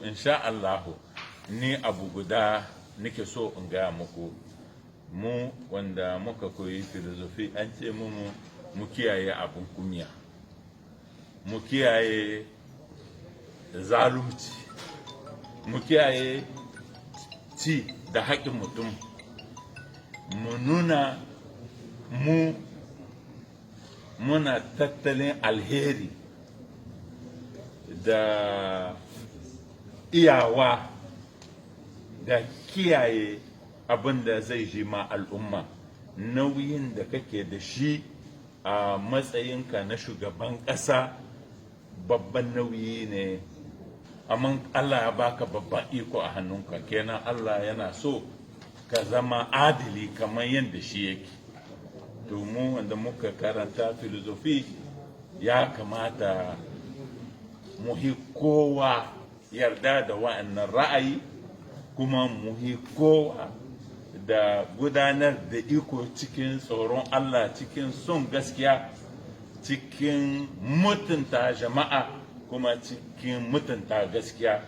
insha Allahu ni abu guda nake so in gaya muku, mu wanda muka koyi filozofi an ce mu kiyaye abin kunya, mu kiyaye zalunci, mu kiyaye ci da haƙƙin mutum, mu nuna muna tattalin alheri da iyawa da kiyaye abin da zai ji ma al'umma. Nauyin da kake da shi a matsayinka na shugaban ƙasa babban nauyi ne, amma Allah ya baka babban iko a hannunka, kenan Allah yana so ka zama adili kamar yadda shi yake. Domin wanda muka karanta filozofi ya kamata muhi kowa yarda da wa'annan ra'ayi, kuma muhi kowa da gudanar da iko cikin tsoron Allah, cikin son gaskiya, cikin mutunta jama'a, kuma cikin mutunta gaskiya.